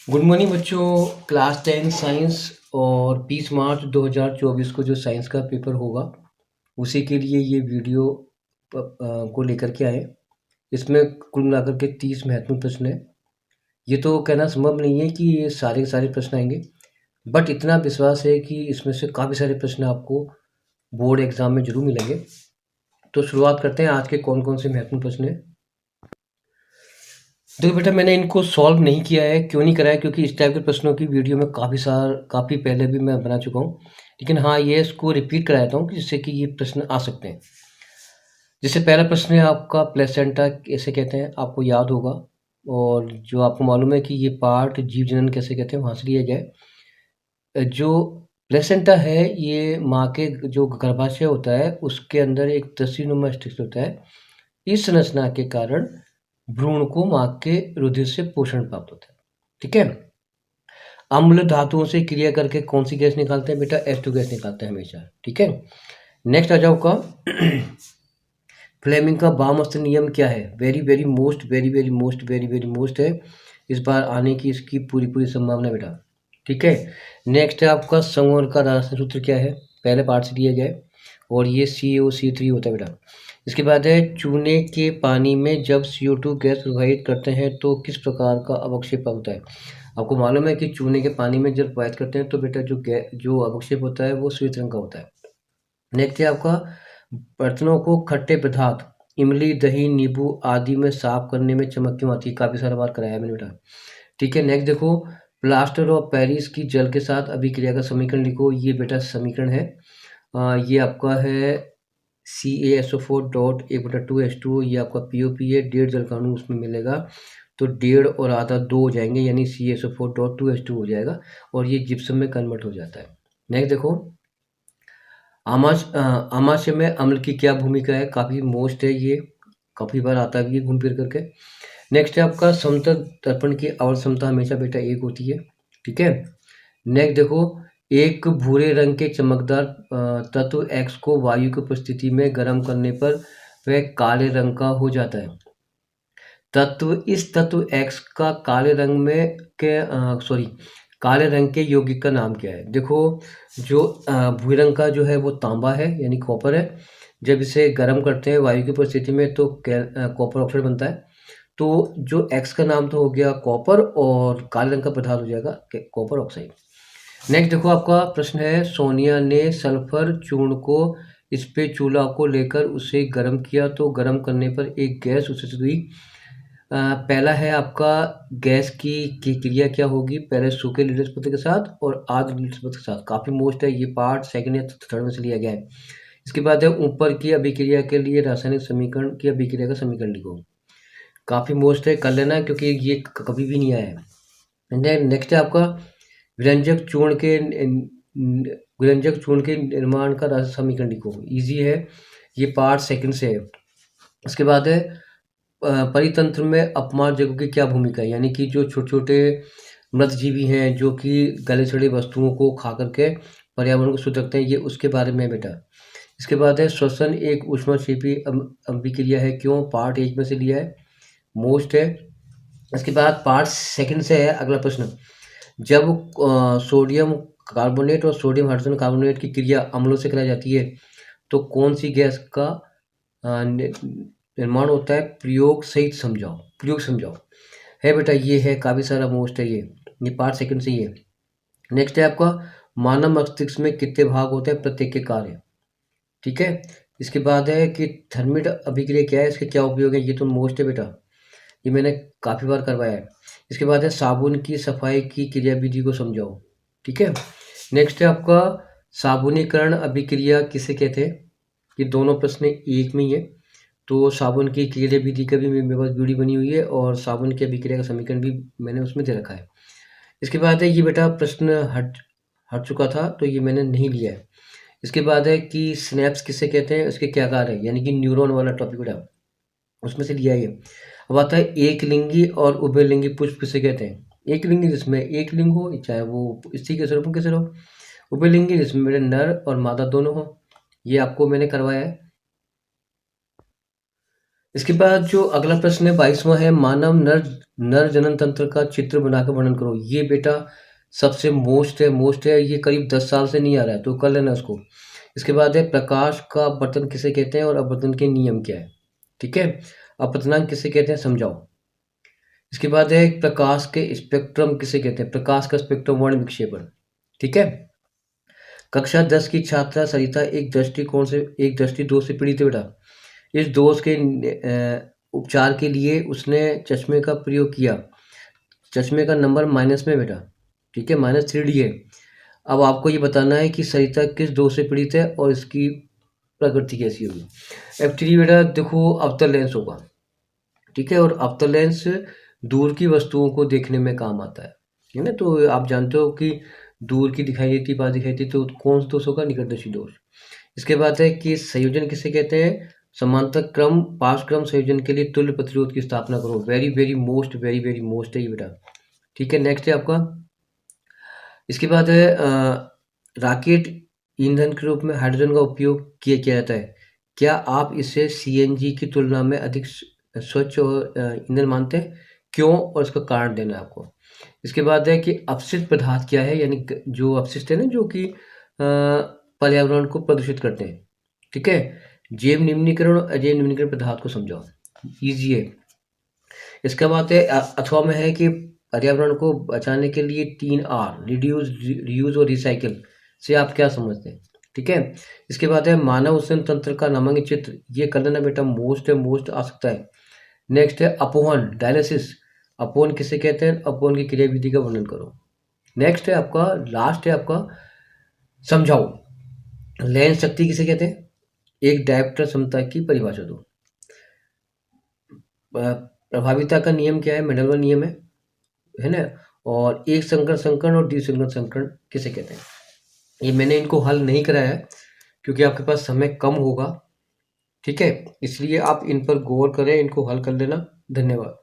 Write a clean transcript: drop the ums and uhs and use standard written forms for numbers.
Good morning बच्चों। Class 10 science और 20 मार्च 2024 को जो साइंस का पेपर होगा उसी के लिए ये वीडियो को लेकर के आए। इसमें कुल मिलाकर के 30 महत्वपूर्ण प्रश्न हैं। ये तो कहना संभव नहीं है कि ये सारे के सारे प्रश्न आएंगे, बट इतना विश्वास है कि इसमें से काफ़ी सारे प्रश्न आपको बोर्ड एग्जाम में जरूर मिलेंगे। तो शुरुआत करते हैं आज के कौन कौन से महत्वपूर्ण प्रश्न हैं। देखो बेटा, मैंने इनको सॉल्व नहीं किया है। क्यों नहीं करा है? क्योंकि इस टाइप के प्रश्नों की वीडियो में काफ़ी पहले भी मैं बना चुका हूँ। लेकिन हाँ, ये इसको रिपीट करा देता हूँ कि जिससे कि ये प्रश्न आ सकते हैं। जैसे पहला प्रश्न है आपका, प्लेसेंटा कैसे कहते हैं? आपको याद होगा। और जो आपको मालूम है कि ये पार्ट जीव जनन कैसे कहते हैं, वहाँ से लिया जाए। जो प्लेसेंटा है, ये माँ के जो गर्भाशय होता है उसके अंदर एक तस्वीनुमा स्ट्रक्चर होता है। इस संरचना के कारण भ्रूण को माँ के रुधिर से पोषण प्राप्त होता है। ठीक है। अम्ल धातुओं से क्रिया करके कौन सी गैस निकालते हैं बेटा? H2 गैस निकालते हैं हमेशा। ठीक है। नेक्स्ट आ जाओ का फ्लेमिंग का वामहस्त नियम क्या है? Very very most very very most very very most है। इस बार आने की इसकी पूरी पूरी संभावना बेटा। ठीक है। नेक्स्ट है आपका संवर का रासायनिक सूत्र क्या है? पहले पार्ट से दिया जाए और ये CaO3 होता है बेटा। इसके बाद है चूने के पानी में जब CO2 गैस प्रवाहित करते हैं तो किस प्रकार का अवक्षेप होता है? आपको मालूम है कि चूने के पानी में जब प्रवाहित करते हैं तो बेटा जो अवक्षेप होता है वो श्वेत रंग का होता है। नेक्स्ट है आपका बर्तनों को खट्टे पदार्थ इमली, दही, नींबू आदि में साफ करने में चमक क्यों आती है? काफ़ी सारा बार कराया है मैंने बेटा। ठीक है। नेक्स्ट देखो, प्लास्टर ऑफ पेरिस की जल के साथ अभिक्रिया का समीकरण लिखो। ये बेटा समीकरण है, ये आपका है CaSO4 डॉट 1/2H2O। ये आपका POP है, 1.5 जल का अणु उसमें मिलेगा तो 1.5 और आधा 2 हो जाएंगे, यानी CaSO4 डॉट 2H2 हो जाएगा और ये जिप्सम में कन्वर्ट हो जाता है। नेक्स्ट देखो, आमाशय में अम्ल की क्या भूमिका है? काफ़ी मोस्ट है ये, काफ़ी बार आता भी है घूम फिर करके। नेक्स्ट है आपका समतल दर्पण की आवर्त क्षमता हमेशा बेटा 1 होती है। ठीक है। नेक्स्ट देखो, एक भूरे रंग के चमकदार तत्व X को वायु की उपस्थिति में गर्म करने पर वह काले रंग का हो जाता है। इस तत्व X का काले रंग के यौगिक का नाम क्या है? देखो, जो भूरे रंग का जो है वो तांबा है, यानी कॉपर है। जब इसे गर्म करते हैं वायु की उपस्थिति में तो कॉपर ऑक्साइड बनता है। तो जो X का नाम तो हो गया कॉपर और काले रंग का पदार्थ हो जाएगा कॉपर ऑक्साइड। नेक्स्ट देखो, आपका प्रश्न है, सोनिया ने सल्फर चूर्ण को स्पेचुला को लेकर उसे गर्म किया तो गर्म करने पर एक गैस उत्सर्जित हुई। पहला है आपका गैस की क्रिया क्या होगी? पहले सूखे लीडर्स पत्र के साथ और आर्द्र लीडर्स पत्र के साथ। काफ़ी मोस्ट है, ये पार्ट सेकंड या थर्ड में से लिया गया है। इसके बाद है ऊपर की अभिक्रिया के लिए रासायनिक समीकरण की अभिक्रिया का समीकरण लिखो। काफ़ी मोस्ट है, कर लेना क्योंकि ये कभी भी नहीं आया है। नेक्स्ट है आपका व्यंजक चूर्ण के निर्माण का रासायनिक समीकरण लिखो। इजी है, ये पार्ट सेकंड से है। इसके बाद है परितंत्र में अपमार्जकों की क्या भूमिका है? यानी कि जो छोटे छोटे मृतजीवी हैं जो कि गले सड़े वस्तुओं को खा करके पर्यावरण को शुद्ध रखते हैं, ये उसके बारे में है बेटा। इसके बाद है श्वसन एक ऊष्मक्षेपी अभिक्रिया है। क्यों? पार्ट 1 में से लिया है, मोस्ट है। इसके बाद पार्ट सेकंड से है अगला प्रश्न, जब सोडियम कार्बोनेट और सोडियम हाइड्रोजन कार्बोनेट की क्रिया अम्लों से कराई जाती है तो कौन सी गैस का निर्माण होता है? प्रयोग समझाओ है बेटा। ये है काफ़ी सारा मोस्ट है, ये पार्ट सेकंड से ही है। नेक्स्ट है आपका मानव मस्तिष्क में कितने भाग होते हैं, प्रत्येक के कार्य। ठीक है। इसके बाद है कि थर्मिट अभिक्रिया क्या है, इसके क्या उपयोग है? ये तो मोस्ट है बेटा, ये मैंने काफ़ी बार करवाया है। इसके बाद है साबुन की सफाई की क्रियाविधि को समझाओ। ठीक है। नेक्स्ट है आपका साबुनीकरण अभिक्रिया किसे कहते हैं? ये दोनों प्रश्न एक में ही है। तो साबुन की क्रियाविधि का भी मेरे पास वीडियो बनी हुई है और साबुन की अभिक्रिया का समीकरण भी मैंने उसमें दे रखा है। इसके बाद है ये बेटा प्रश्न हट हट चुका था तो ये मैंने नहीं लिया है। इसके बाद है कि स्नैप्स किसे कहते हैं, इसके क्या कार्य है? यानी कि न्यूरॉन वाला टॉपिक बेटा, उसमें से लिया है ये। अब आता है एक लिंगी और उभयलिंगी पुष्प किसे कहते हैं? एक लिंगी जिसमें एक लिंग हो, चाहे वो स्त्री के स्वरूप के से हो। उभयलिंगी जिसमें मेरे नर और मादा दोनों हो। ये आपको मैंने करवाया है। इसके बाद जो अगला प्रश्न है 22वां है, मानव नर नर जनन तंत्र का चित्र बनाकर वर्णन करो। ये बेटा सबसे मोस्ट है, ये करीब 10 साल से नहीं आ रहा है, तो कर लेना उसको। इसके बाद है, प्रकाश का अपवर्तन किसे कहते हैं और अपवर्तन के नियम क्या है? ठीक है, अपवर्तनांक किसे कहते हैं समझाओ। इसके बाद है, प्रकाश के स्पेक्ट्रम किसे कहते हैं? प्रकाश का स्पेक्ट्रम वर्ण विक्षेपण। ठीक है। कक्षा 10 की छात्रा सरिता एक दृष्टि दोष से पीड़ित है बेटा। इस दोष के उपचार के लिए उसने चश्मे का प्रयोग किया। चश्मे का नंबर माइनस में बेटा, ठीक है, -3D है। अब आपको ये बताना है कि सरिता किस दोष से पीड़ित है और इसकी प्रकृति कैसी होगी। F3 बेटा देखो अवतल लेंस होगा, ठीक है, और अवतल लेंस दूर की वस्तुओं को देखने में काम आता है, ठीक है ना। तो आप जानते हो कि दूर की दिखाई देती बात दिखाई देती, तो कौन सा दोष होगा? निकटदर्शी दोष। इसके बाद है कि संयोजन किसे कहते हैं? समांतर क्रम पार्श्व क्रम संयोजन के लिए तुल्य प्रतिरोध की स्थापना करो। वेरी वेरी मोस्ट है ये बेटा। ठीक है, नेक्स्ट है आपका। इसके बाद है रॉकेट ईंधन के रूप में हाइड्रोजन का उपयोग किया जाता है। क्या आप इसे सीएनजी की तुलना में अधिक स्वच्छ और ईंधन मानते हैं? क्यों और इसका कारण देना है आपको। इसके बाद है कि अपशिष्ट पदार्थ क्या है, यानी जो अपशिष्ट है ना, जो कि पर्यावरण को प्रदूषित करते हैं। ठीक है, जैव निम्नीकरण और अजैव निम्नीकरण पदार्थ को समझाओ, ईजी है। इसके बाद है अथवा में है कि पर्यावरण को बचाने के लिए 3R रिड्यूस, रीयूज और रिसाइकिल से आप क्या समझते हैं? ठीक है। इसके बाद है मानव उत्सर्जन तंत्र का नामांकित चित्र, ये कर लेना बेटा, मोस्ट आ सकता है। नेक्स्ट है अपोहन डायलिसिस, अपोहन किसे कहते हैं? अपोहन की क्रियाविधि का वर्णन करो। नेक्स्ट है आपका, लास्ट है आपका, समझाओ लेंस शक्ति किसे कहते हैं? एक डायोप्टर क्षमता की परिभाषा दो। प्रभाविता का नियम क्या है? मेंडलवन नियम है ना। और एक संकरण और द्विसंकरण संकरण किसे कहते हैं? ये मैंने इनको हल नहीं कराया है क्योंकि आपके पास समय कम होगा, ठीक है, इसलिए आप इन पर गौर करें, इनको हल कर लेना। धन्यवाद।